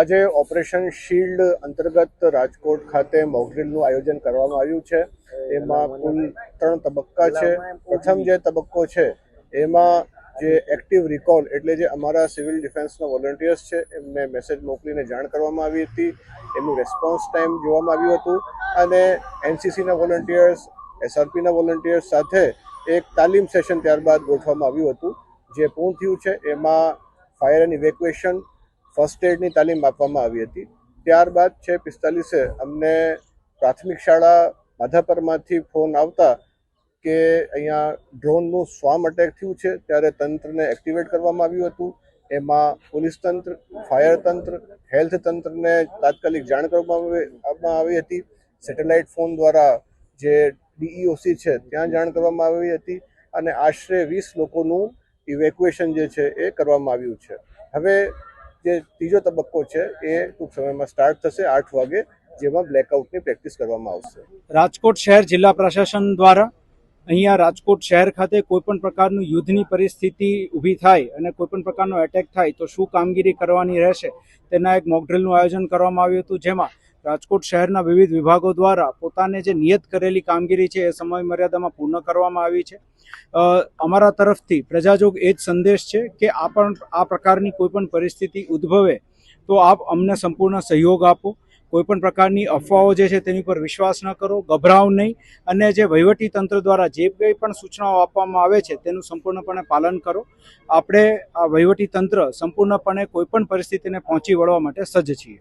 આજે operation shield અંતર્ગત રાજકોટ ખાતે મોકડ્રીલનું આયોજન કરવામાં આવ્યું છે। એમાં કુલ 3 તબક્કા છે। પ્રથમ જે તબક્કો છે એમાં જે એક્ટિવ રિકોલ એટલે જે અમારા સિવિલ ડિફેન્સના વોલન્ટિયર્સ છે એમને મેસેજ મોકલીને જાણ કરવામાં આવી હતી। એમનું રેસ્પોન્સ ટાઈમ જોવામાં આવ્યું હતું અને એનસીસીના વોલન્ટિયર્સ, એસઆરપીના વોલન્ટિયર્સ સાથે એક તાલીમ સેશન ત્યારબાદ ગોઠવવામાં આવ્યું હતું જે પૂર્ણ થયું છે। એમાં ફાયર એન્ડ ઇવેક્યુએશન, ફર્સ્ટ એડની તાલીમ આપવામાં આવી હતી। ત્યારબાદ 6:45 અમને પ્રાથમિક શાળા માધાપરમાંથી ફોન આવતા કે અહીંયા ડ્રોનનું સ્વામ અટેક થયું છે, ત્યારે તંત્રને એક્ટિવેટ કરવામાં આવ્યું હતું। એમાં પોલીસ તંત્ર, ફાયર તંત્ર, હેલ્થ તંત્રને તાત્કાલિક જાણ કરવામાં આવી હતી। સેટેલાઇટ ફોન દ્વારા જે ડીઈઓસી છે ત્યાં જાણ કરવામાં આવી હતી અને આશરે 20 લોકોનું ઇવેક્યુએશન જે છે એ કરવામાં આવ્યું છે। હવે જે ત્રીજો તબક્કો છે એ ટૂંક સમયમાં સ્ટાર્ટ થશે 8 વાગે, જેમાં બ્લેકઆઉટની પ્રેક્ટિસ કરવામાં આવશે। રાજકોટ શહેર જિલ્લા પ્રશાસન દ્વારા અહીંયા રાજકોટ શહેર ખાતે કોઈપણ પ્રકારનું યુદ્ધની પરિસ્થિતિ ઊભી થાય અને કોઈપણ પ્રકારનો એટેક થાય તો શું કામગીરી કરવાની રહેશે તેના એક મોકડ્રીલનું આયોજન કરવામાં આવ્યું હતું, જેમાં રાજકોટ શહેરના વિવિધ વિભાગો દ્વારા પોતાને જે નિયત કરેલી કામગીરી છે એ સમય મર્યાદામાં પૂર્ણ કરવામાં આવી છે। અમારા તરફથી પ્રજાજોગ એ જ સંદેશ છે કે આ પ્રકારની કોઈપણ પરિસ્થિતિ ઉદ્ભવે તો આપ અમને સંપૂર્ણ સહયોગ આપો। કોઈપણ પ્રકારની અફવાઓ જે છે તેની પર વિશ્વાસ ન કરો, ગભરાવ નહીં અને જે વહીવટી તંત્ર દ્વારા જે કંઈ પણ સૂચનાઓ આપવામાં આવે છે તેનું સંપૂર્ણપણે પાલન કરો। આપણે આ વહીવટી તંત્ર સંપૂર્ણપણે કોઈપણ પરિસ્થિતિને પહોંચી વળવા માટે સજ્જ છીએ।